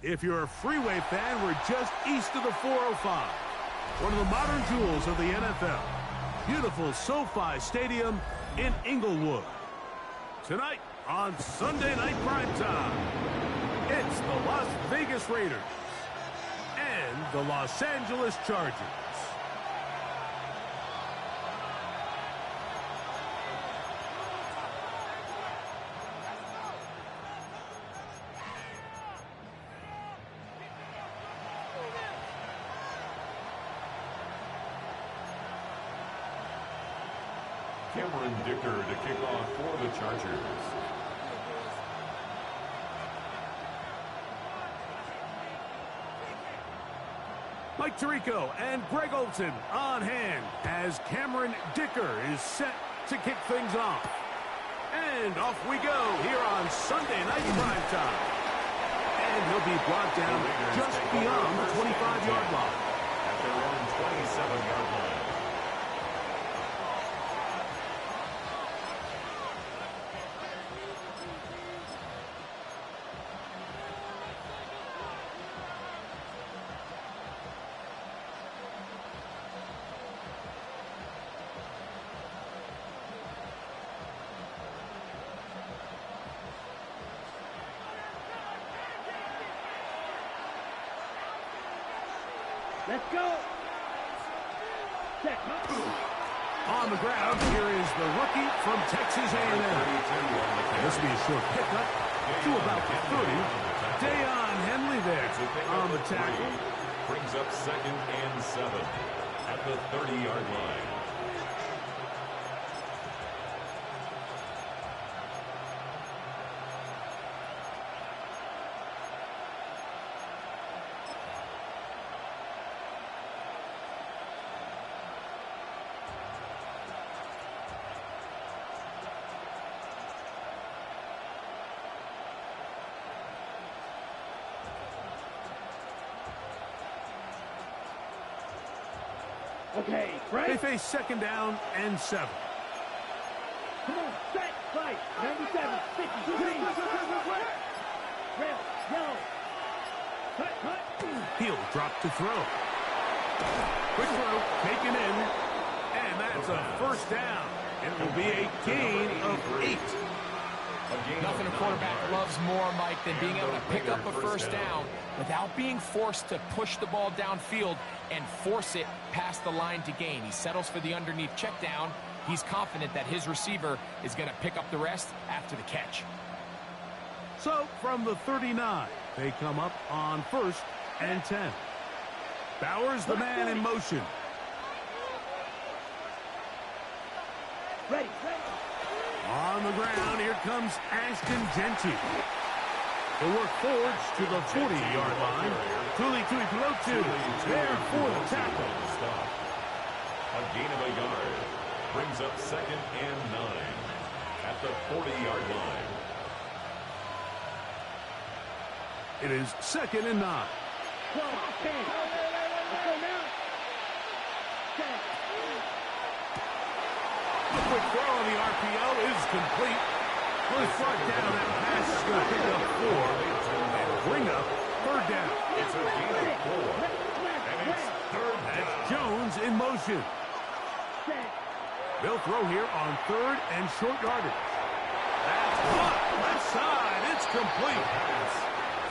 If you're a freeway fan, we're just east of the 405. One of the modern jewels of the NFL. Beautiful SoFi Stadium in Inglewood. Tonight on Sunday Night Primetime, it's the Las Vegas Raiders and the Los Angeles Chargers. Dicker to kick off for the Chargers. Mike Tirico and Greg Olson on hand as Cameron Dicker is set to kick things off. And off we go here on Sunday Night Primetime. And he'll be brought down just beyond the 25-yard line. At their own 27-yard line. Let's go. Check. On the ground, here is the rookie from Texas A&M. This will be a short pickup to about the 30. Deion Henley there on the tackle. Brings up 2nd and 7 at the 30-yard line. Okay, right. They face 2nd down and 7. Come on, set, right. 97, 50, green. Red, yellow. Cut. He'll drop to throw. Quick throw, taken in. And that's a 1st down. It will be a gain of 8. Nothing a quarterback loves more, Mike, than being able to pick up a 1st down without being forced to push the ball downfield and force it past the line to gain. He settles for the underneath check down. He's confident that his receiver is going to pick up the rest after the catch. So from the 39, they come up on 1st and 10. Bowers the man in motion. Ready. On the ground, here comes Ashton Genty. They work forwards to the 40-yard line. Tuli Tuipulotu there for the tackle. Stop. A gain of a yard. Brings up 2nd and 9 at the 40-yard line. It is 2nd and 9. A quick throw on the RPO is complete. We'll start down. That pass is going to pick up 4 and bring up 3rd down. It's a gain of 4. And it's 3rd down. That's Jones in motion. They'll throw here on 3rd and short yardage. That's caught. Left side. It's complete.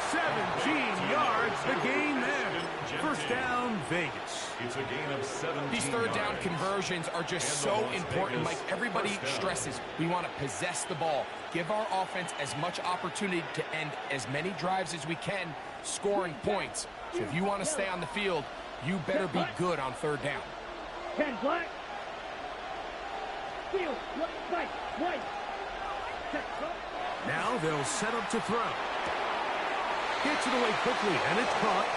17 yards. The gain there. 1st down, Vegas. It's a gain of 17. These 3rd down conversions are just so important, Mike. Everybody stresses we want to possess the ball, give our offense as much opportunity to end as many drives as we can, scoring points. So if you want to stay on the field, you better be good on 3rd down. 10 black. Field, right, white. Now they'll set up to throw. Gets it away quickly, and it's caught.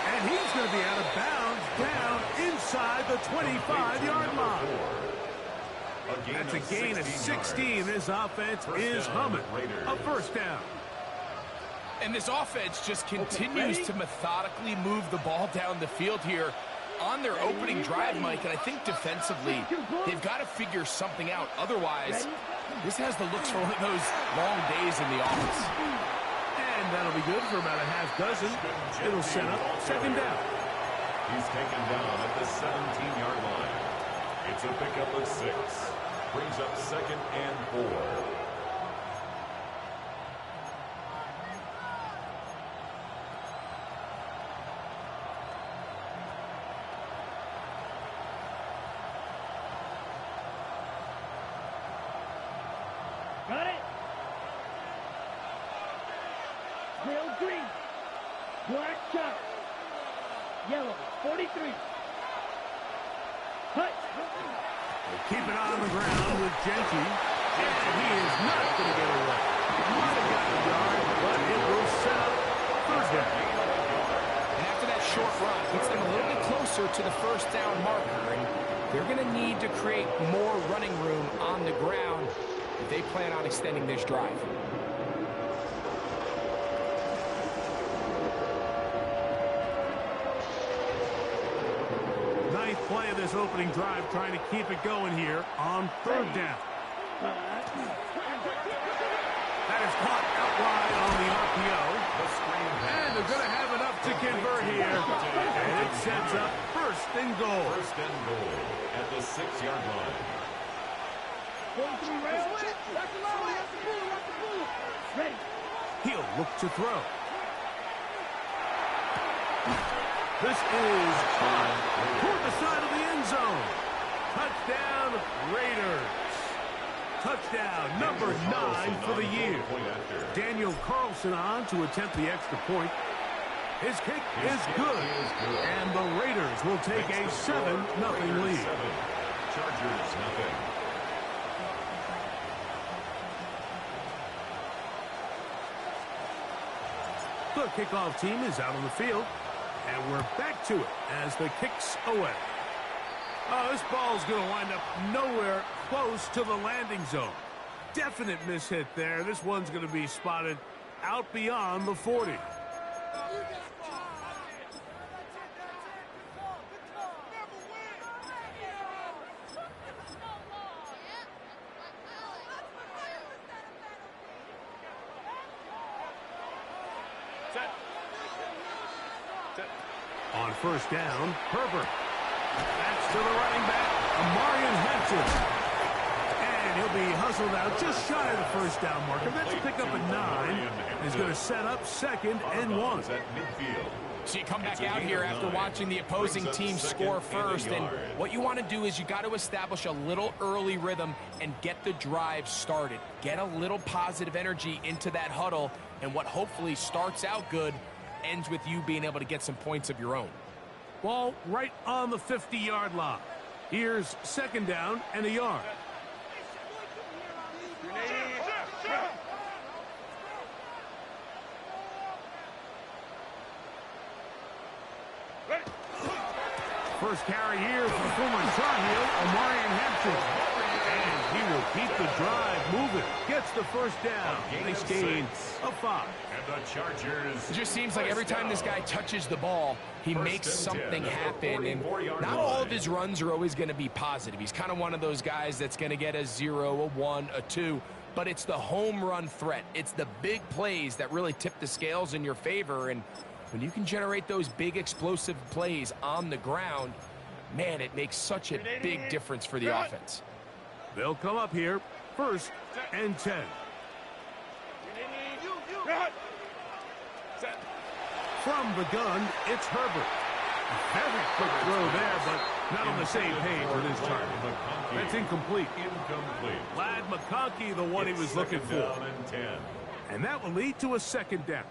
And he's going to be out of bounds down inside the 25-yard line. That's a gain of 16. This offense is humming. A 1st down. And this offense just continues to methodically move the ball down the field here on their opening drive, Mike. And I think defensively, they've got to figure something out. Otherwise, this has the looks for one of those long days in the office. And that'll be good for about a half dozen. It'll set up second down. He's taken down at the 17-yard line. It's a pickup of 6. Brings up second and 4. Got it. Grill green. Black shot. Yellow, 43. Cut. Keep it on the ground with Jenke. And he is not going to get away. Might have got a yard, but it will set up first down. And after that short run, gets them a little bit closer to the first down marker. And they're going to need to create more running room on the ground if they plan on extending this drive. Ninth play of this opening drive, trying to keep it going here on third down. That is caught out wide on the RPO. And they're going to have enough to convert here. And it sets up first and goal. First and goal at the 6-yard line. 43 rail. Ready. He'll look to throw. This is toward the side of the end zone. Touchdown, Raiders. Touchdown number 9 for the year. Daniel Carlson on to attempt the extra point. His kick is good. And the Raiders will take a 7-0 lead. Chargers nothing. The kickoff team is out on the field. And we're back to it as the kick's away. Oh, this ball's going to wind up nowhere close to the landing zone. Definite mishit there. This one's going to be spotted out beyond the 40. On first down, Herbert. That's to the running back, Amarian Hampton. And he'll be hustled out just shy of the first down marker. That's a pickup at 9. He's going to set up second and 1. So you come back out here after watching the opposing team score first, and what you want to do is you got to establish a little early rhythm and get the drive started. Get a little positive energy into that huddle, and what hopefully starts out good ends with you being able to get some points of your own. Ball right on the 50-yard line. Here's second down and a yard. First carry here for the former Tar Heel, Amarian Hampton. And he will keep the drive moving. Gets the first down. Nice gain of 5. And the Chargers. It just seems like every time this guy touches the ball, he makes something happen. And not all of his runs are always going to be positive. He's kind of one of those guys that's going to get a 0, a 1, a 2. But it's the home run threat. It's the big plays that really tip the scales in your favor. And when you can generate those big explosive plays on the ground, man, it makes such a big difference for the offense. They'll come up here, first and 10. From the gun, it's Herbert. A very quick throw there, but not on the same page with his target. That's incomplete. Lad McConkey, the one he was looking for. And that will lead to a second down.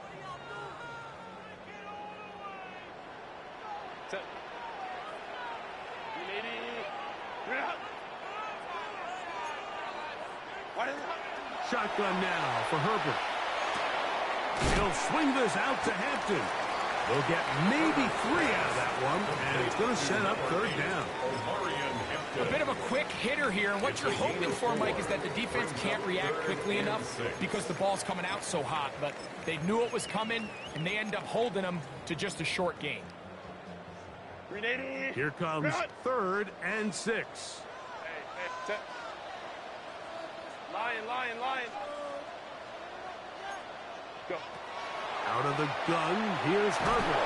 Shotgun now for Herbert. He'll swing this out to Hampton. They'll get maybe 3 out of that one, and it's going to set up third down. A bit of a quick hitter here, and what you're hoping for, Mike, is that the defense can't react quickly enough because the ball's coming out so hot, but they knew it was coming, and they end up holding them to just a short gain. Here comes third and 6. Lion. Go. Out of the gun, here's Herbert.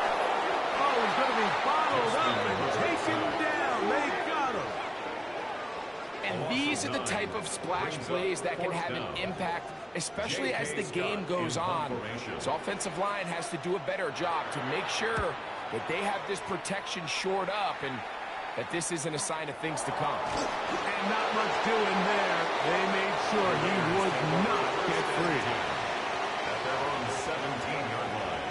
Oh, he's going to be bottled up and taken down. They got him. And these are the type of splash plays that can have an impact, especially as the game goes on. This offensive line has to do a better job to make sure that they have this protection shored up and that this isn't a sign of things to come. And not much doing there. They made sure he would not get free. At their own 17-yard line.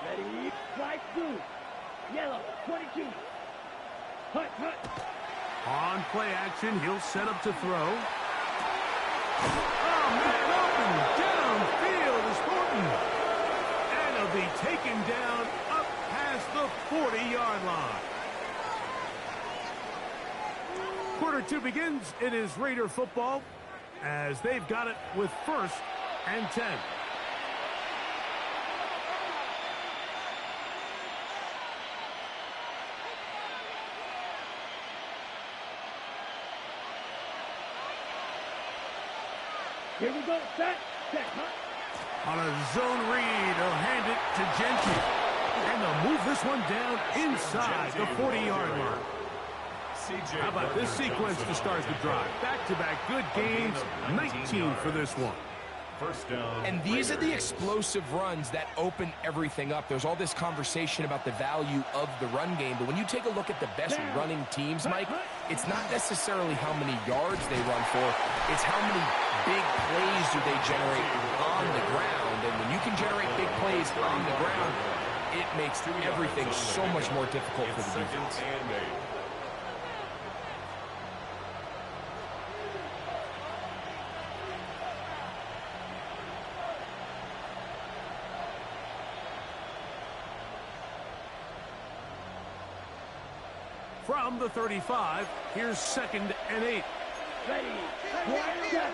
Ready, flag blue, yellow, 22. Hut, hut. On play action, he'll set up to throw. Oh, man, open downfield is Thornton. And he'll be taken down up past the 40-yard line. Quarter 2 begins. It is Raider football as they've got it with 1st and 10. Here we go, set, hut. On a zone read, he'll hand it to Gentry. And they'll move this one down inside the 40-yard line. How about this sequence to start the drive? Back-to-back good gains, 19 for this one. First down. And these are the explosive runs that open everything up. There's all this conversation about the value of the run game, but when you take a look at the best running teams, Mike, it's not necessarily how many yards they run for, it's how many big plays do they generate on the ground. And when you can generate big plays on the ground, it makes everything so much more difficult for the defense. From the 35, here's 2nd and 8. Ready, black shot.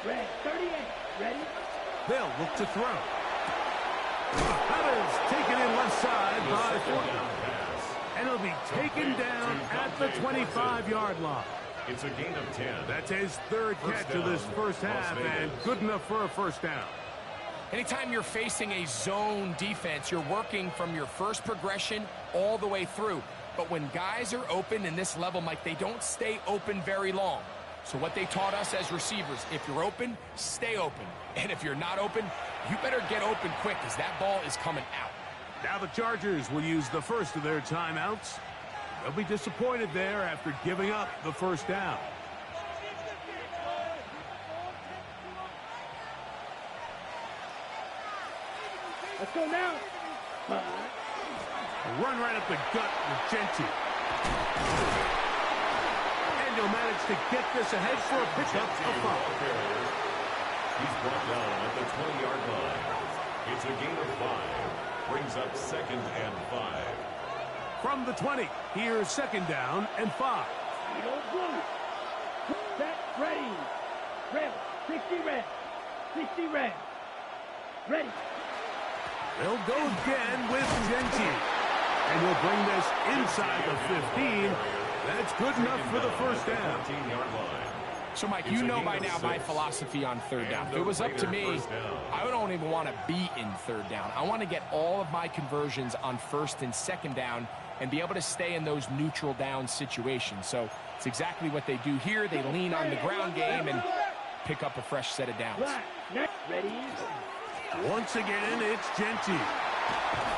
Red, 38, ready. They'll look to throw. That is taken in left side by Thornton. And he'll be taken down at the 25-yard line. It's a gain of 10. That's his 3rd catch of this first half, and good enough for a first down. Anytime you're facing a zone defense, you're working from your first progression all the way through. But when guys are open in this level, Mike, they don't stay open very long. So what they taught us as receivers, if you're open, stay open. And if you're not open, you better get open quick because that ball is coming out. Now the Chargers will use the first of their timeouts. They'll be disappointed there after giving up the first down. Let's go now. Run right up the gut with Gentry. And he'll manage to get this ahead for a pickup of 5. He's brought down at the 20-yard line. It's a gain of 5. Brings up 2nd and 5. From the 20, here's 2nd down and 5. Yellow blue. Set, ready. Red, 60 red. 60 red. Ready. They'll go again with Gentry. And he'll bring this inside the 15. That's good enough for the first down. So, Mike, you know by now my philosophy on 3rd down. If it was up to me, I don't even want to be in 3rd down. I want to get all of my conversions on 1st and 2nd down and be able to stay in those neutral down situations. So it's exactly what they do here. They lean on the ground game and pick up a fresh set of downs. Ready. Once again, it's Gentry.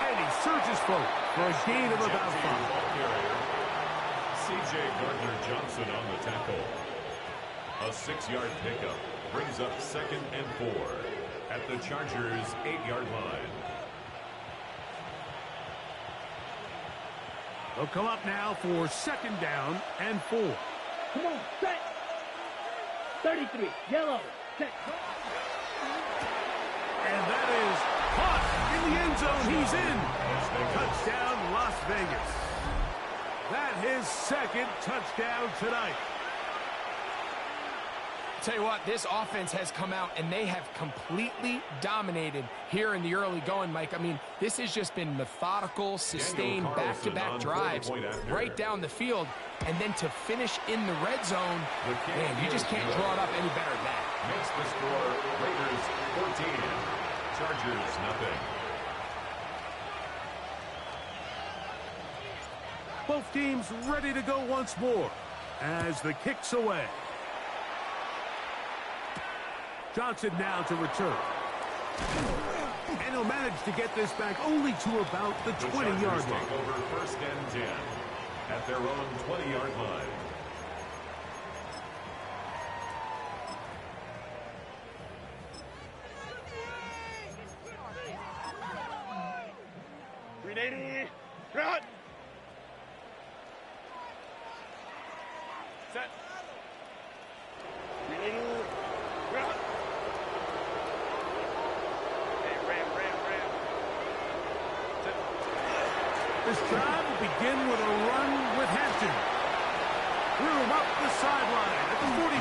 And he surges forward for a gain of about 5. C.J. Gardner-Johnson on the tackle. A 6-yard pickup brings up 2nd and 4 at the Chargers' 8-yard line. They'll come up now for 2nd down and 4. Come on, set. 33, yellow, set. And that is caught in the end zone. He's in. Touchdown, Las Vegas. That his 2nd touchdown tonight. Tell you what, this offense has come out and they have completely dominated here in the early going, Mike. I mean, this has just been methodical, sustained, back-to-back drives right down the field. And then to finish in the red zone, man, you just can't draw it up any better than that. Makes the score Raiders 14, Chargers nothing. Both teams ready to go once more as the kick's away. Johnson now to return. And he'll manage to get this back only to about the 20-yard line. Take over first and 10 at their own 20-yard line. Run! Set. Run! Hey, ram. Set. This drive will begin with a run with Hampton. Threw him up the sideline at the 45.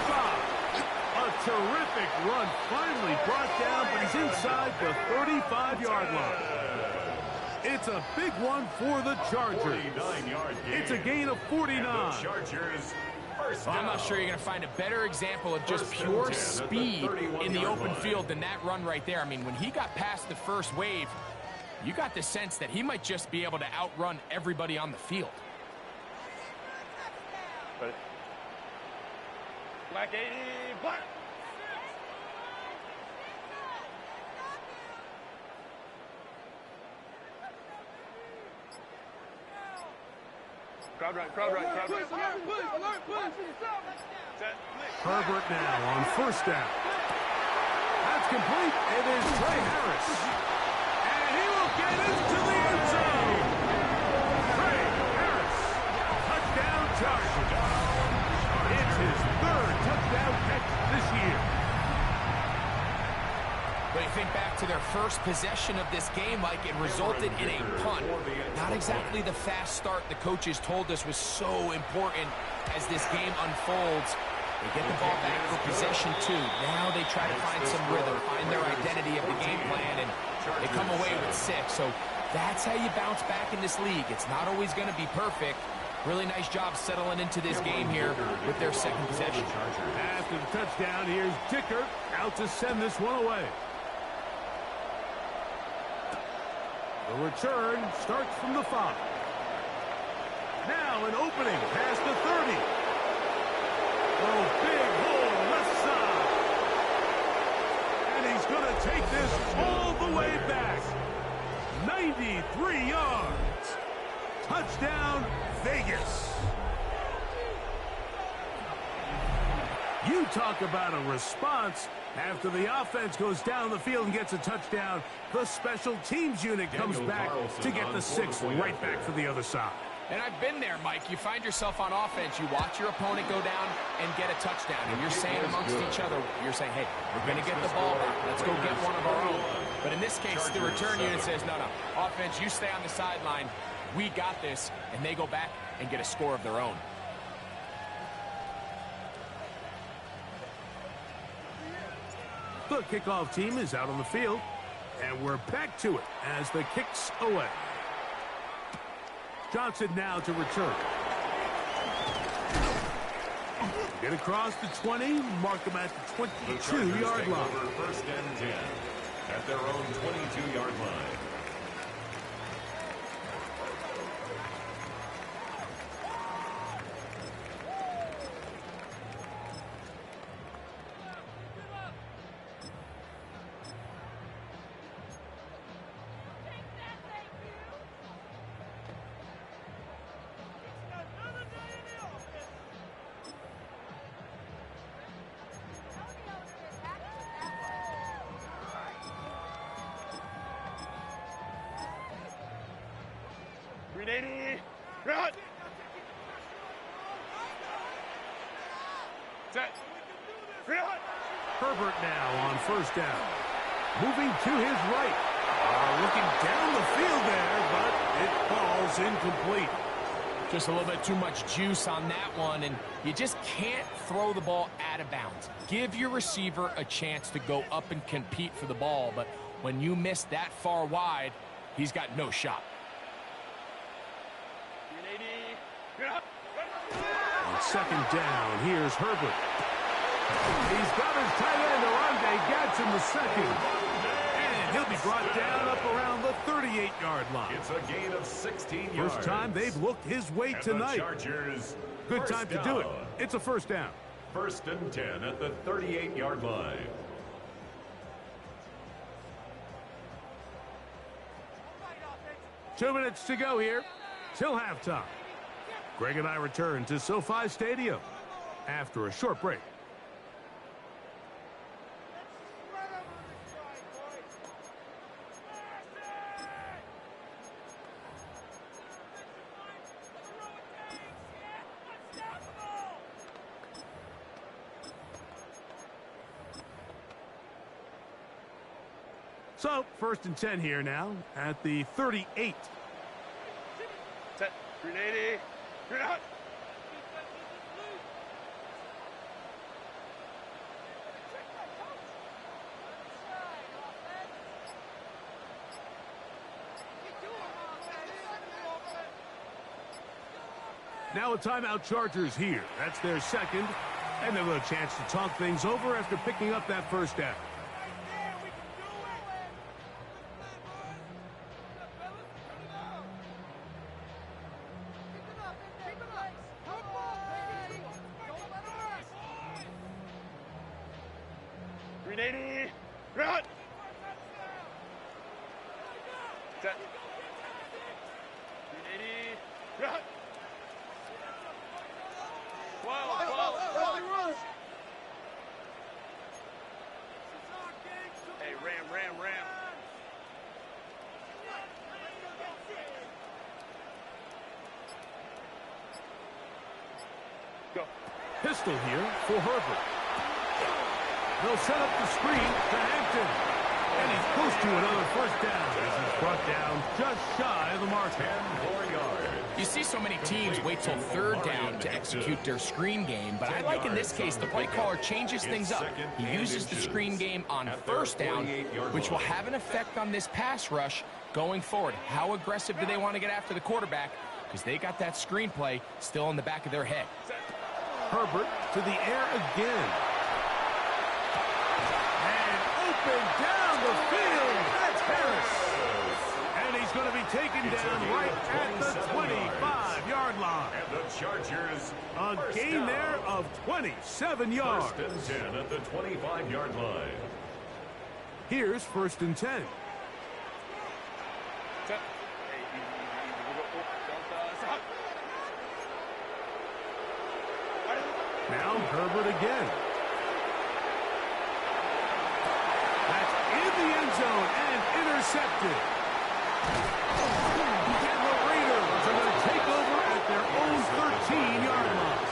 A terrific run, finally brought down, but he's inside the 35-yard line. It's a big one for the Chargers. 49-yard gain. It's a gain of 49. And the Chargers first down. I'm not sure you're going to find a better example of just pure speed in the open field than that run right there. I mean, when he got past the first wave, you got the sense that he might just be able to outrun everybody on the field. Black 80, black. Crowd right. Alert. Set. Herbert now on first down. That's complete. It is Trey Harris. And he will get into the end zone. Trey Harris. Touchdown Chargers. It's his third touchdown catch this year. But you think back to their first possession of this game, Mike, it resulted in a punt. Not exactly the fast start the coaches told us was so important as this game unfolds. They get the ball back for possession 2. Now they try to find some rhythm, find their identity of the game plan, and they come away with 6. So that's how you bounce back in this league. It's not always going to be perfect. Really nice job settling into this game here with their second possession. After the touchdown, here's Dicker out to send this one away. The return starts from the 5. Now an opening past the 30. Oh, big hole left side. And he's going to take this all the way back. 93 yards. Touchdown, Vegas. You talk about a response. After the offense goes down the field and gets a touchdown, the special teams unit comes back to get the 6th right back for the other side. And I've been there, Mike. You find yourself on offense, you watch your opponent go down and get a touchdown, and you're saying amongst each other, you're saying, hey, we're going to get the ball back. Let's go get one of our own. But in this case, the return unit says, no, offense, you stay on the sideline. We got this, and they go back and get a score of their own. The kickoff team is out on the field, and we're back to it as the kick's away. Johnson now to return. Get across the 20, mark them at the 22-yard line. First and 10 at their own 22-yard line. Run! Set. Run! Herbert now on first down. Moving to his right. Looking down the field there, but it falls incomplete. Just a little bit too much juice on that one, and you just can't throw the ball out of bounds. Give your receiver a chance to go up and compete for the ball, but when you miss that far wide, he's got no shot. On second down, here's Herbert. He's got his tight end, Orande Gadsden the second. And he'll be brought down up around the 38-yard line. It's a gain of 16 yards. First time they've looked his way tonight. Chargers, good time to do it. It's a first down. 1st and 10 at the 38-yard line. Two minutes to go here till halftime. Greg and I return to SoFi Stadium after a short break. So, 1st and 10 here now at the 38. Set. 380. You're out. Now a timeout, Chargers here. That's their second, and they'll have a chance to talk things over after picking up that first down. Pistol here for Herbert. They'll set up the screen to Hampton. And he's close to another first down as he's brought down just shy of the mark. 10 more yards. You see so many teams wait till 3rd down to execute their screen game, but I like in this case the play caller changes things up. He uses the screen game on 1st down, which will have an effect on this pass rush going forward. How aggressive do they want to get after the quarterback? Because they got that screenplay still in the back of their head. Herbert to the air again. And open down the field. That's Harris. And he's going to be taken down right at the 25-yard line. And the Chargers, a gain there of 27 yards. 1st and 10 at the 25-yard line. Here's 1st and 10. Now Herbert again. That's in the end zone and intercepted. And the Raiders are going to take over at their own 13-yard line.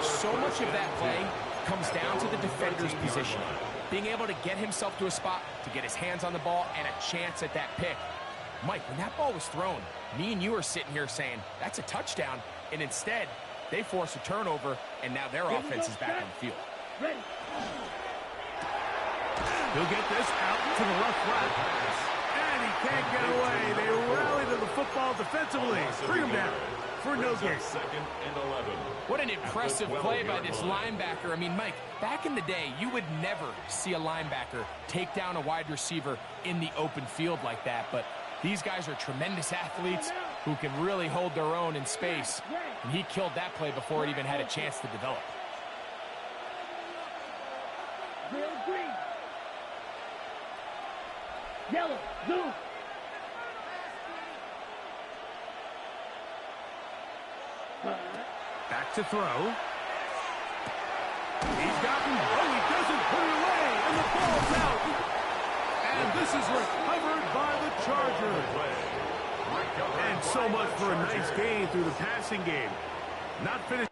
So much of that play comes down to the defender's positioning. Being able to get himself to a spot, to get his hands on the ball, and a chance at that pick. Mike, when that ball was thrown, me and you are sitting here saying, that's a touchdown, and instead, they force a turnover, and now their offense is back on the field. Ready. He'll get this out to the left flat. And he can't get away. They rally to the football defensively. Bring him down for no gain. 2nd and 11. What an impressive play by this linebacker. I mean, Mike, back in the day, you would never see a linebacker take down a wide receiver in the open field like that, but these guys are tremendous athletes who can really hold their own in space. And he killed that play before it even had a chance to develop. Real green. Yellow. Blue. Back to throw. He's gotten, he doesn't put it away, and the ball's out. And this is recovered by the Chargers. And so much for a nice gain through the passing game. Not finished.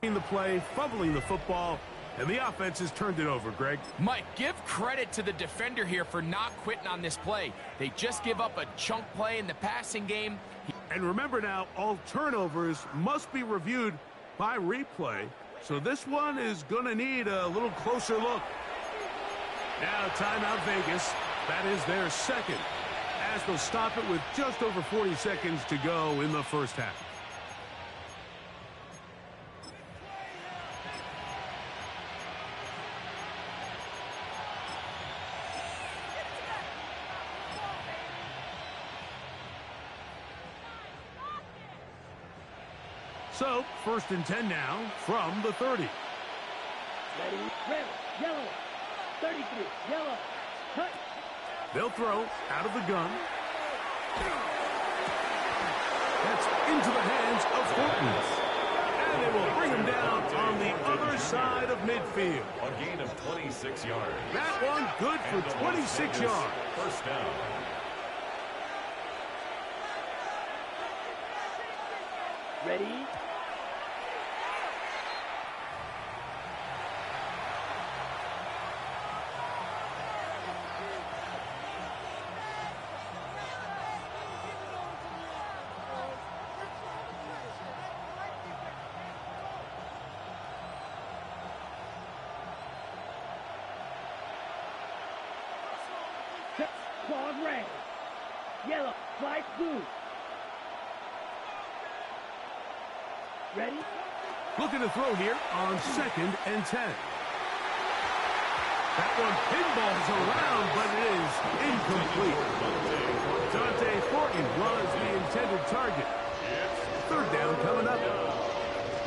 The play, fumbling the football, And the offense has turned it over, Greg. Mike, give credit to the defender here for not quitting on this play. They just give up a chunk play in the passing game. And remember now, all turnovers must be reviewed by replay. So this one is going to need a little closer look. Now timeout Vegas. That is their second, as they'll stop it with just over 40 seconds to go in the first half. So, 1st and 10 now from the 30. Ready, red, yellow, 33, yellow, cut. They'll throw out of the gun. That's into the hands of Horton. And they will bring him down on the other side of midfield. A gain of 26 yards. That one good for 26 yards. First down. Ready, claws red, yellow, flag blue. Ready, Looking to throw here on 2nd and 10. That one pinballs around, but it is incomplete. Dante Thornton was the intended target. 3rd down coming up.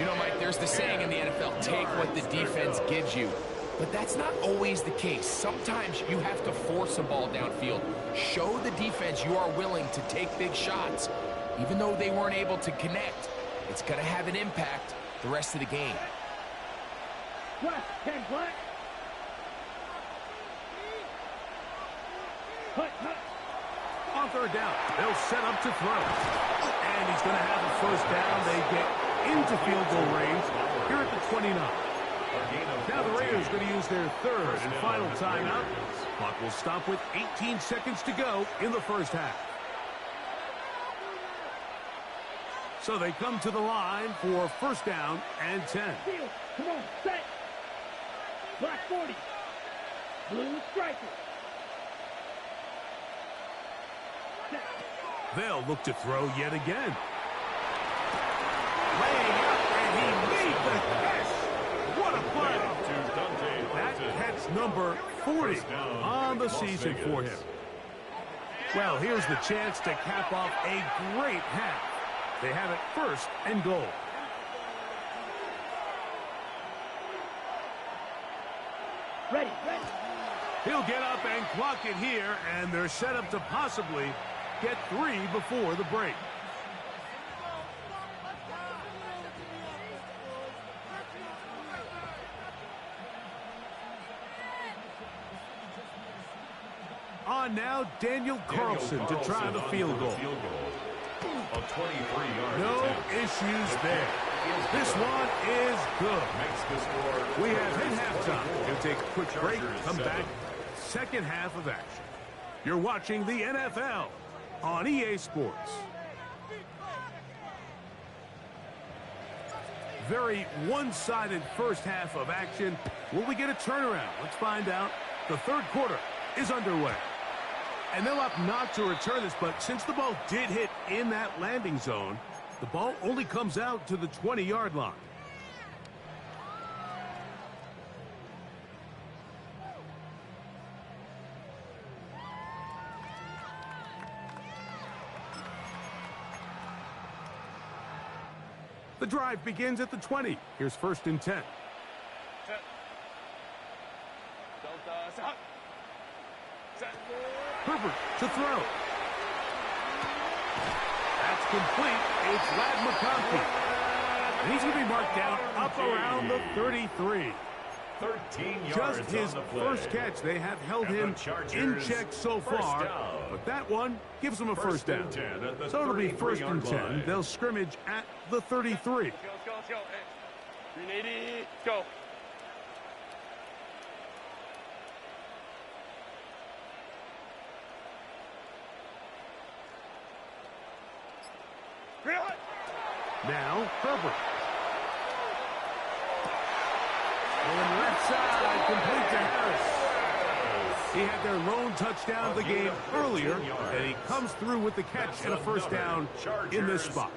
You know, Mike, there's the saying in the NFL, take what the defense gives you. But that's not always the case. Sometimes you have to force a ball downfield. Show the defense you are willing to take big shots. Even though they weren't able to connect, it's going to have an impact the rest of the game. plus 10 black. Cut, cut. On 3rd down, they'll set up to throw. And he's going to have a 1st down. They get into field goal range here at the 29. Now the Raiders are going to use their 3rd and final timeout. Clock will stop with 18 seconds to go in the first half. So they come to the line for 1st down and 10. Field, come on, set. Black 40, blue striker. Set. They'll look to throw yet again. Laying out, and he made the catch. What a play. That catch number 40 on the season for him. Well, here's the chance to cap off a great half. They have it 1st and goal. Ready, ready. He'll get up and clock it here, and they're set up to possibly get 3 before the break. On now, Daniel Carlson to try the field goal. A 23-yard No attempt. issues there. This one is good. Makes the score. We have hit halftime. We'll take a quick break. Chargers Come 7. back. Second half of action. You're watching the NFL on EA Sports. Very one-sided first half of action. Will we get a turnaround? Let's find out. The 3rd quarter is underway. And they'll opt not to return this, but since the ball did hit in that landing zone, the ball only comes out to the 20-yard line. The drive begins at the 20. Here's 1st and 10. Set. Delta, set. Set. Herbert to throw. That's complete. It's Lad McConkey. And he's going to be marked down up around the 33. 13 yards Just his on the play. first catch. They have held And him the Chargers, in check so first far. down. But that one gives them a first and down. 10 at the So it'll be 1st and 10. line. They'll scrimmage at the 33. Let's go, let's go, let's go. Hey. 380, go. Now, Herbert. And left side, complete to Harris. He had their lone touchdown of the game earlier, and he comes through with the catch and a first down in this spot.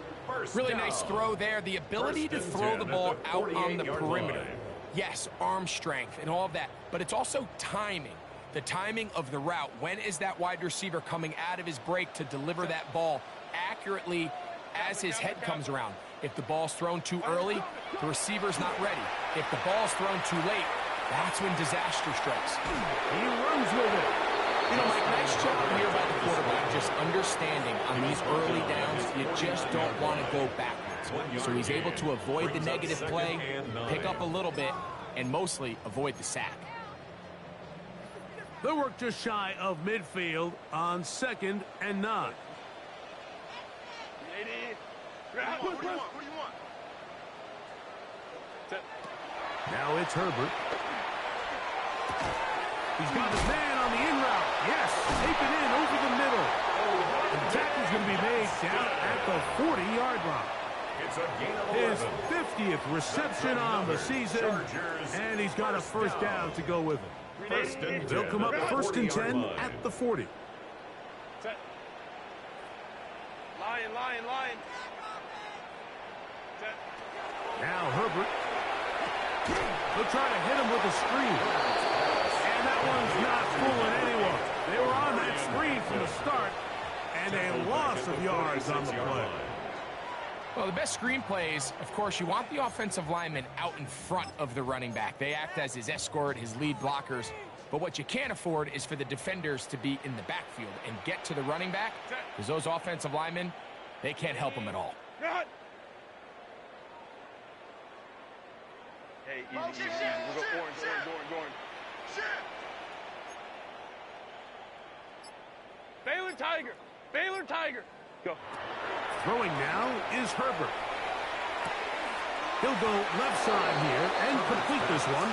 Really nice throw there. The ability to throw the ball out on the perimeter. Yes, arm strength and all of that, but it's also timing. The timing of the route. When is that wide receiver coming out of his break to deliver that ball accurately as his head comes around? If the ball's thrown too early, the receiver's not ready. If the ball's thrown too late, that's when disaster strikes. He runs with it. You know, Mike, nice job here by the quarterback, just understanding on these early downs, you just don't want to go backwards. So he's able to avoid the negative play, pick up a little bit, and mostly avoid the sack. They'll work just shy of midfield on 2nd and 9. What do you want? Now it's Herbert. He's got his man on the in route. Yes, take it in over the middle. The tackle's going to be made down at the 40-yard line. It's a gain of His 11. 50th reception on the season, and he's got a first down to go with it. First and 10. They'll come up first and 10 at the 40. Set. Lion. Set. Now Herbert. They'll try to hit him with a screen. And that one's not fooling anyone. They were on that screen from the start, and a loss of yards on the play. Well, the best screen plays, of course, you want the offensive lineman out in front of the running back. They act as his escort, his lead blockers. But what you can't afford is for the defenders to be in the backfield and get to the running back, because those offensive linemen, they can't help him at all. Run. Hey, easy. We'll go orange. Baylor Tiger. Go. Throwing now is Herbert. He'll go left side here and complete this one.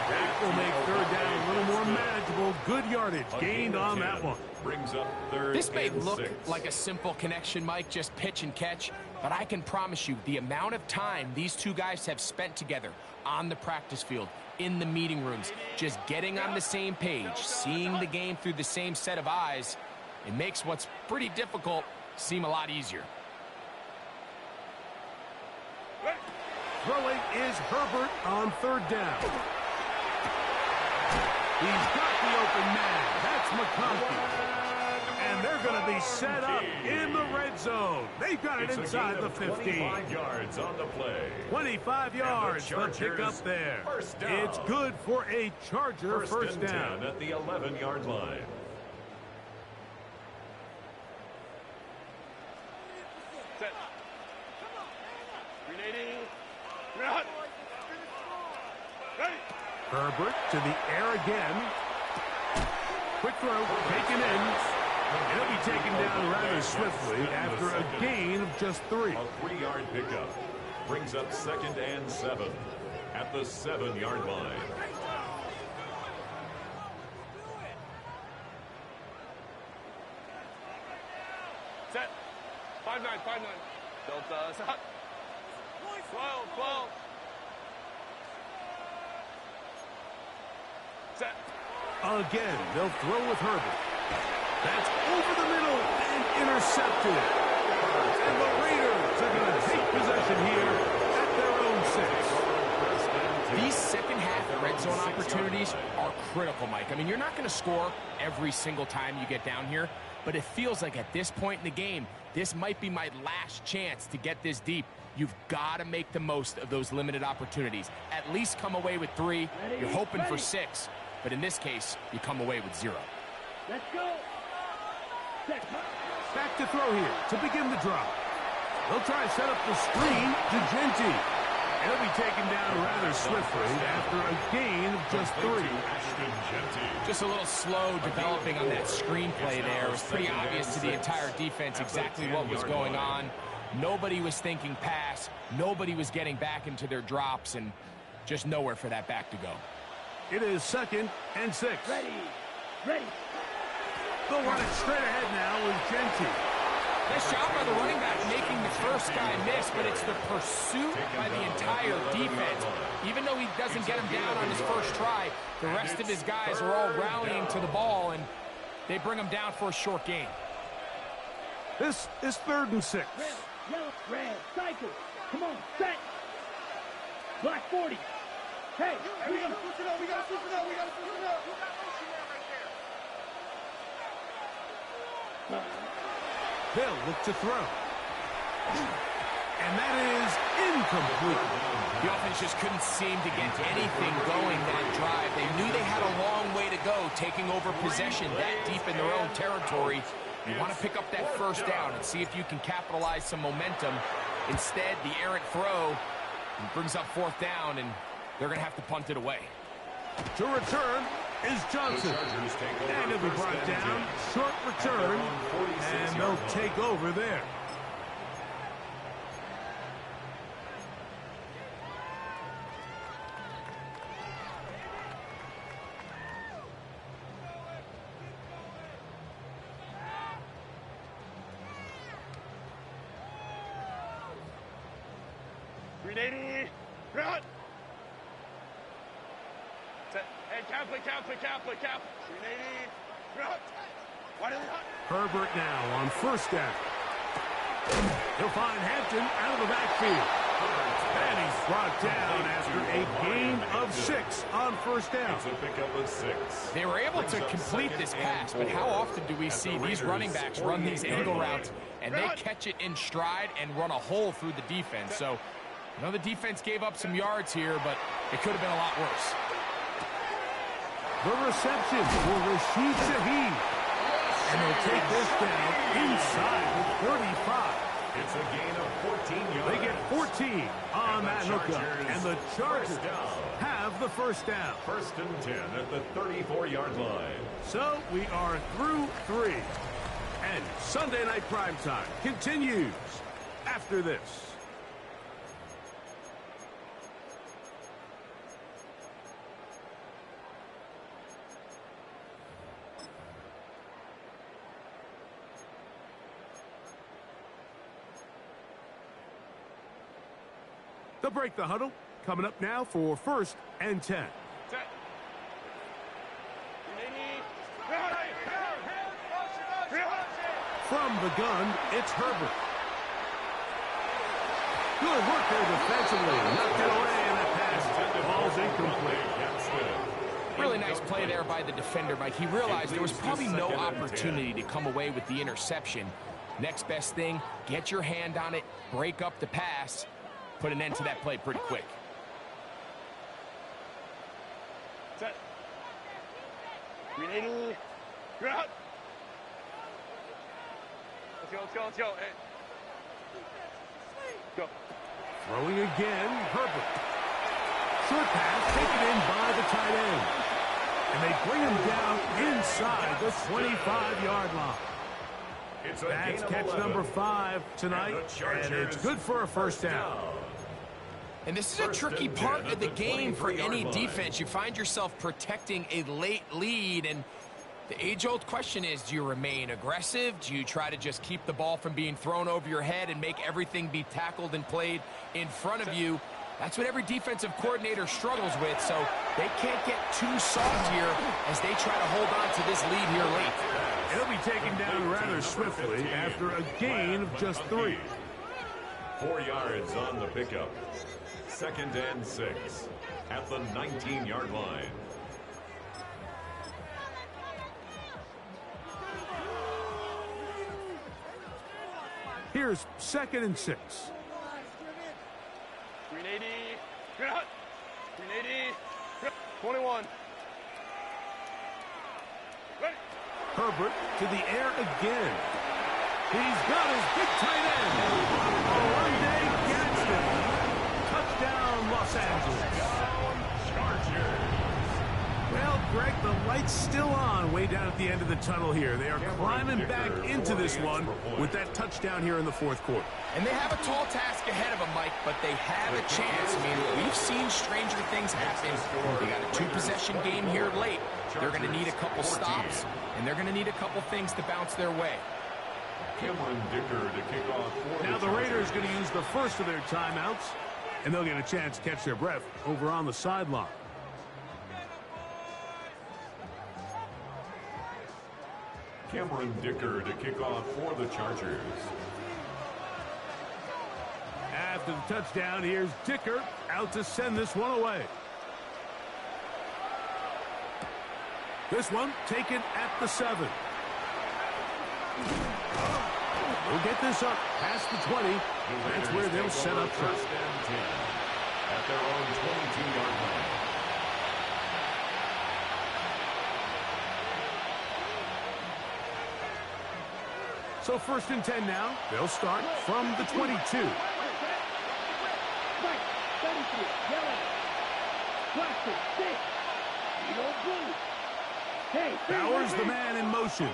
That will make 3rd down a little more manageable. Good yardage gained on that one. Brings up 3rd This may and look 6. like a simple connection, Mike, just pitch and catch, but I can promise you the amount of time these two guys have spent together on the practice field, in the meeting rooms, just getting on the same page, seeing the game through the same set of eyes, it makes what's pretty difficult seem a lot easier. Throwing is Herbert on 3rd down. He's got the open man. That's McConkey. And they're going to be set up in the red zone. They've got it inside the 15. 25 yards on the play. 25 yards for pick up there. It's good for a Charger first down. 10 at the 11-yard line. Set. Grenading. Run. Ready. Herbert to the air again. Quick throw, taken in. And he'll be taken down rather swiftly after a gain of just 3. A 3-yard pickup brings up 2nd and 7 at the 7-yard line. Set. 5-9. Delta. Set. 12. Set. Again, they'll throw with Herbert. That's over the middle and intercepted. And the Raiders are going to take possession here at their own 6. These second-half red zone opportunities are critical, Mike. I mean, you're not going to score every single time you get down here, but it feels like at this point in the game, this might be my last chance to get this deep. You've got to make the most of those limited opportunities. At least come away with 3. You're hoping for 6, but in this case, you come away with 0. Let's go. Set. Back to throw here to begin the drive. They'll try to set up the screen to Genty. He'll be taken down rather swiftly after a gain of just 3. Just a little slow developing on that screenplay there. It was pretty obvious to the entire defense exactly what was going on. Nobody was thinking pass. Nobody was getting back into their drops, and just nowhere for that back to go. It is 2nd and 6. Ready. They'll run it straight ahead now with Genty. Nice job by the running back making the first guy miss, but it's the pursuit by the entire defense. Even though he doesn't get him down on his first try, the rest of his guys are all rallying to the ball, and they bring him down for a short gain. This is 3rd and 6. Red, yellow, red, cycle. Come on, set. Black 40. Hey, we gotta push it up, we gotta push it up, we gotta push it up. They'll look to throw. And that is incomplete. The offense just couldn't seem to get anything going that drive. They knew they had a long way to go, taking over possession that deep in their own territory. You want to pick up that first down and see if you can capitalize some momentum. Instead, the errant throw brings up 4th down, and they're going to have to punt it away. To return is Johnson. And he'll be brought down. Short return. And they'll take over there. Run! Hey, Kaplan. 380. Run! Why did they run? Herbert now on 1st down. He'll find Hampton out of the backfield. And he's brought down after a gain of 6 on 1st down. It's a pickup of 6. They were able to complete this pass, but how often do we see these running backs run these angle routes and they catch it in stride and run a hole through the defense? So, I know the defense gave up some yards here, but it could have been a lot worse. The reception for Rashid Shaheed. And they'll take this down inside the 35. It's a gain of 14 yards. They get 14 on that hookup. And the Chargers have the 1st down. 1st and 10 at the 34-yard line. So we are through 3. And Sunday Night Primetime continues after this. They'll break the huddle. Coming up now for 1st and 10. Set. 380. From the gun, it's Herbert. Good work there defensively. Knocked it away, and that pass falls incomplete. Really nice play there by the defender, Mike. He realized there was probably no opportunity to come away with the interception. Next best thing, get your hand on it, break up the pass, put an end to that play pretty quick. Set. 380. You're out. Let's go. Hey. Go. Throwing again, Herbert. Short pass taken in by the tight end. And they bring him down inside the 25-yard line. That's catch number 5 tonight, and it's good for a 1st down. And this is a tricky part of the game for any defense. You find yourself protecting a late lead, and the age-old question is, do you remain aggressive? Do you try to just keep the ball from being thrown over your head and make everything be tackled and played in front of you? That's what every defensive coordinator struggles with, so they can't get too soft here as they try to hold on to this lead here late. He'll be taken down rather swiftly after a gain of just 3. 4 yards on the pickup. 2nd and 6 at the 19-yard line. Here's 2nd and 6. 380. You're out. 380. 21. Ready. Herbert to the air again. He's got his big tight end. Oronde Gadsden. Touchdown, Los Angeles. Well, Greg, the light's still on way down at the end of the tunnel here. They are climbing back into this one with that touchdown here in the 4th quarter. And they have a tall task ahead of them, Mike, but they have a chance. I mean, we've seen stranger things happen. They got a 2-possession game here late. They're going to need a couple stops, and they're going to need a couple things to bounce their way. Cameron Dicker to kick off for Now the Raiders going to use the first of their timeouts, and they'll get a chance to catch their breath over on the sideline. Cameron Dicker to kick off for the Chargers. After the touchdown, here's Dicker out to send this one away. This one taken at the 7. We'll get this up past the 20. That's where they'll set up shop. First and 10 at their own 22-yard line. So first and 10 now. They'll start from the 22. Bowers the man in motion.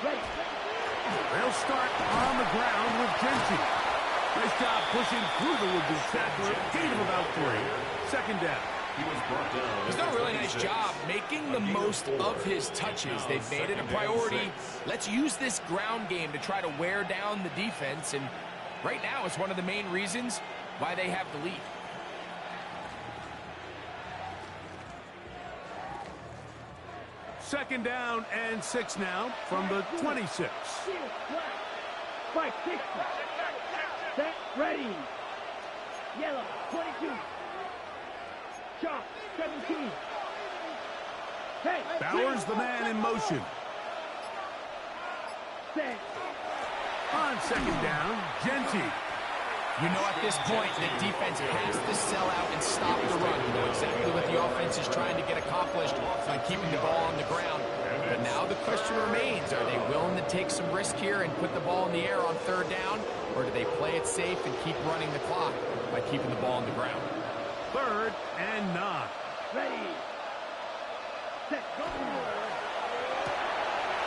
They'll start on the ground with Genty. Nice job pushing through the would-be tackler. Gain of about 3. Second down. He was brought down. He's done a really nice job making the most of his touches. They've made it a priority. Let's use this ground game to try to wear down the defense. And right now, it's one of the main reasons why they have the lead. Second down and 6 now from the 26. Spike 60. Set, ready. Yellow, 22. Chop, 17. Hey, Bowers the man in motion. set. On second down, Genty. You know at this point, the defense has to sell out and stop the run. You know exactly what the offense is trying to get accomplished by keeping the ball on the ground. But now the question remains, are they willing to take some risk here and put the ball in the air on third down? Or do they play it safe and keep running the clock by keeping the ball on the ground? Third and 9. Ready. Set, go.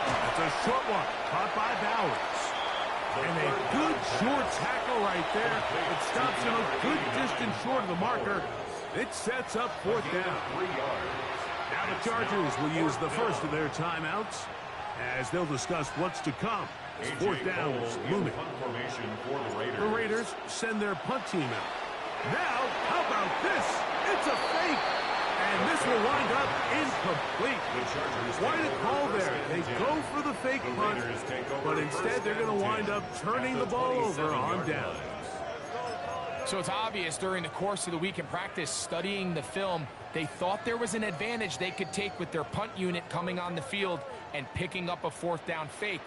That's a short one, caught by Bowers. And a good short tackle right there. It stops him a good distance short of the marker. It sets up fourth down. 3 yards. Now the Chargers will use the first of their timeouts as they'll discuss what's to come. Fourth down is looming. Punt formation for the Raiders. The Raiders send their punt team out. Now, how about this? It's a fake. And this will wind up incomplete. The Chargers Why the call there? They take go for the fake The punt, Raiders take over but instead they're going to wind up turning the ball over on down. So it's obvious during the course of the week in practice, studying the film, they thought there was an advantage they could take with their punt unit coming on the field and picking up a fourth down fake.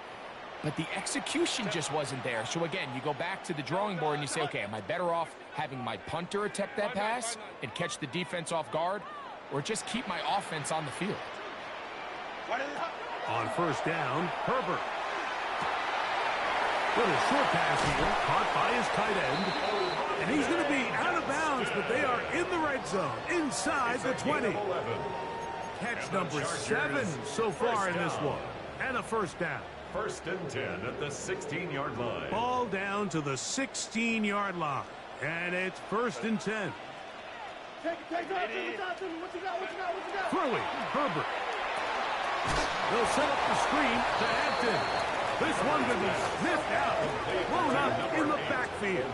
But the execution just wasn't there. So again, you go back to the drawing board and you say, okay, am I better off having my punter attempt that pass and catch the defense off guard, or just keep my offense on the field? On first down, Herbert. Little short pass here, caught by his tight end. And he's going to be out of bounds, but they are in the red zone, inside the 20. Catch number 7 so far in this one. And a first down. First and 10 at the 16-yard line. Ball down to the 16-yard line. And it's first and 10. Take it, what you got? Throwing, Herbert. They'll set up the screen to Hampton. This one going to be sniffed out. Blown up in the backfield.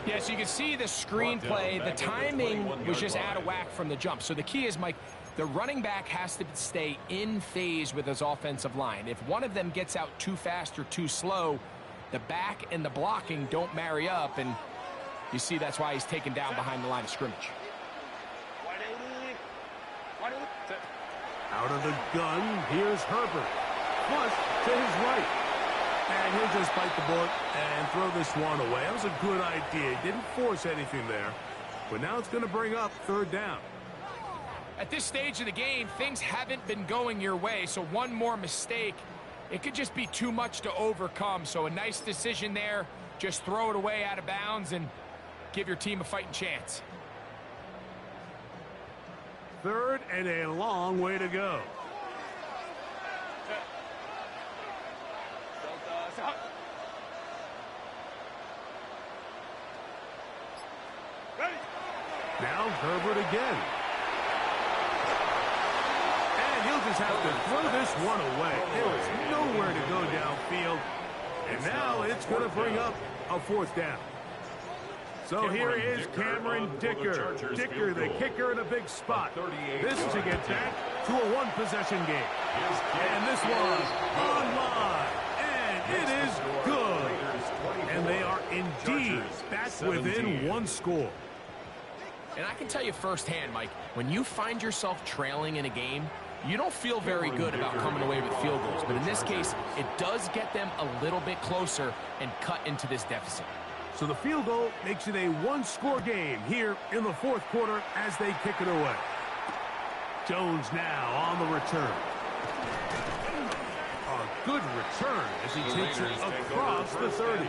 Yeah, so you can see the screenplay. The timing was just out of whack from the jump. So the key is, Mike, the running back has to stay in phase with his offensive line. If one of them gets out too fast or too slow, the back and the blocking don't marry up, and you see that's why he's taken down behind the line of scrimmage. Out of the gun, here's Herbert. Flush to his right. And he'll just bite the bullet and throw this one away. That was a good idea. He didn't force anything there. But now it's going to bring up third down. At this stage of the game, things haven't been going your way, so one more mistake, it could just be too much to overcome. So a nice decision there. Just throw it away out of bounds and give your team a fighting chance. Third and a long way to go. Now Herbert again. And he'll just have to throw this one away. There was nowhere to go downfield. And now it's going to bring up a fourth down. So here is Cameron Dicker. Dicker, the kicker, in a big spot. This to get back to a one-possession game. And this one online. And it is good. And they are indeed back within one score. And I can tell you firsthand, Mike, when you find yourself trailing in a game, you don't feel very good about coming away with field goals. But in this case, it does get them a little bit closer and cut into this deficit. So the field goal makes it a one-score game here in the fourth quarter as they kick it away. Jones now on the return. A good return as he takes it across the 30.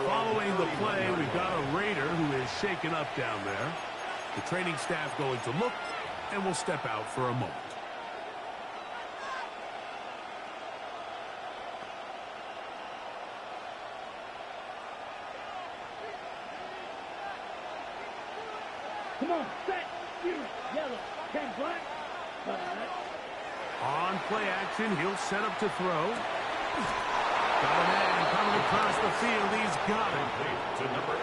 Following the play, we've got a Raider who is shaken up down there. The training staff going to look, and we'll step out for a moment. Come on, set, yellow, 10 black. On play action, he'll set up to throw. Got a man coming across the field. He's got it.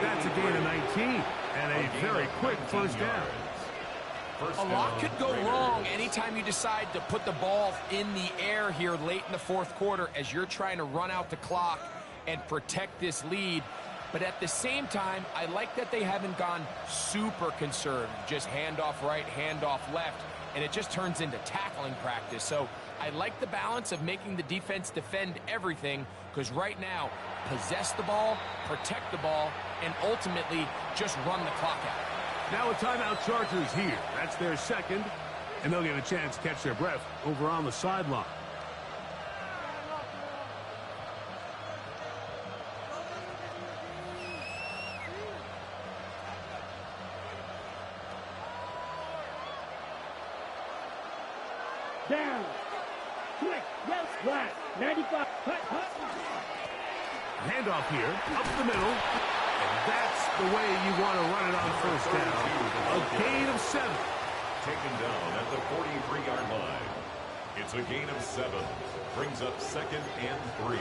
That's a gain of 19 and a very quick first down. A lot could go wrong anytime you decide to put the ball in the air here late in the fourth quarter as you're trying to run out the clock and protect this lead. But at the same time, I like that they haven't gone super conservative, just handoff right, handoff left, and it just turns into tackling practice. So I like the balance of making the defense defend everything, because right now, possess the ball, protect the ball, and ultimately just run the clock out. Now a timeout Chargers here. That's their second, and they'll get a chance to catch their breath over on the sideline. Down. Quick. Yes, flat. 95. Hut. Handoff here, up the middle. And that's the way you want to run it on first down. A gain of 7. Taken down at the 43-yard line. It's a gain of 7. Brings up 2nd and 3.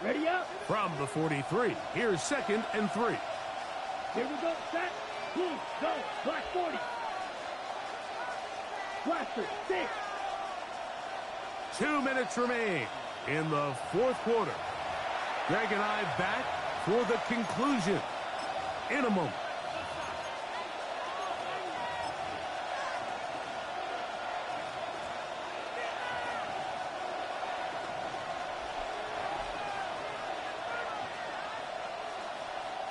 Ready up. From the 43, here's 2nd and 3. Here we go. Set. Blue. Go. Black 40. Blaster. 6. 2 minutes remain in the fourth quarter. Greg and I back for the conclusion in a moment.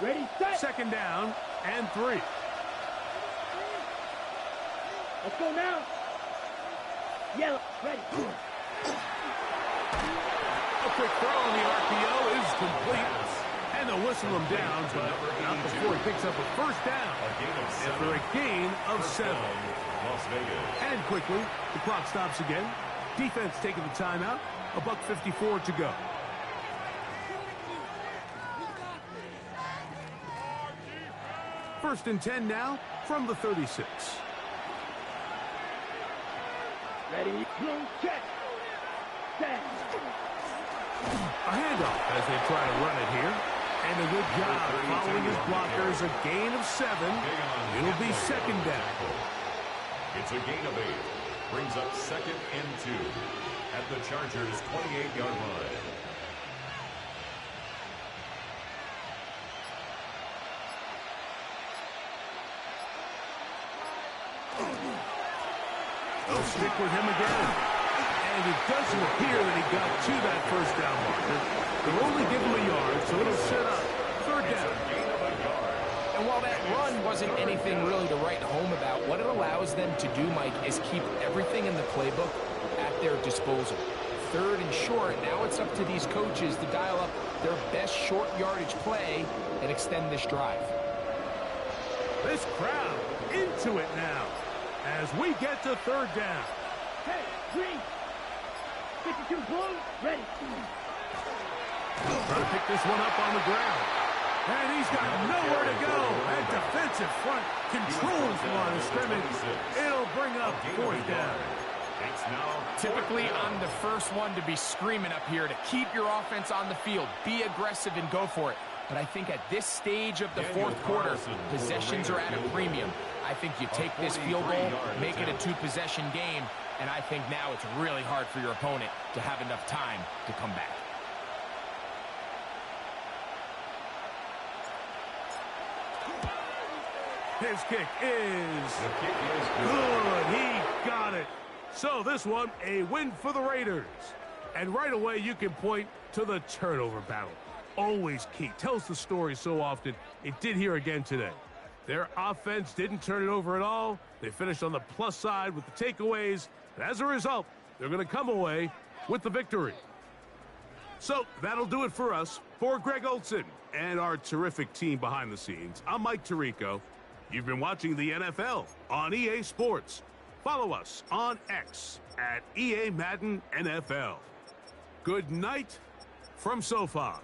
Ready, set. 2nd down and 3. Let's go now. Yellow. Ready. A quick throw on the RPO is complete. And they'll whistle him down, but not before he picks up a first down. After a gain of 7. Las Vegas. And quickly, the clock stops again. Defense taking the timeout. $1:54 to go. First and 10 now from the 36. Ready. Blue. Check. Set. A handoff as they try to run it here. And a good job following his blockers. A gain of 7. It'll be 2nd down. It's a gain of 8. Brings up 2nd and 2 at the Chargers' 28-yard line. They'll stick with him again. And it doesn't appear that he got to that first down marker. They'll only give him a yard, so it'll set up 3rd down. And while that run wasn't anything really to write home about, what it allows them to do, Mike, is keep everything in the playbook at their disposal. 3rd and short, now it's up to these coaches to dial up their best short yardage play and extend this drive. This crowd into it now as we get to 3rd down. Hey, green. 52 blue, ready. Trying to pick this one up on the ground. And he's got nowhere to go. That defensive front controls the line of scrimmage. It'll bring up fourth down. It's now Typically, I'm the first one to be screaming up here to keep your offense on the field. Be aggressive and go for it. But I think at this stage of the fourth quarter, possessions are at a premium. I think you take this field goal, make it a two-possession game, and I think now it's really hard for your opponent to have enough time to come back. His kick is good. He got it. So this one, a win for the Raiders. And right away, you can point to the turnover battle. Always key. Tells the story so often. It did here again today. Their offense didn't turn it over at all. They finished on the plus side with the takeaways. And as a result, they're going to come away with the victory. So that'll do it for us. For Greg Olson and our terrific team behind the scenes, I'm Mike Tirico. You've been watching the NFL on EA Sports. Follow us on X at EA Madden NFL. Good night from SoFi.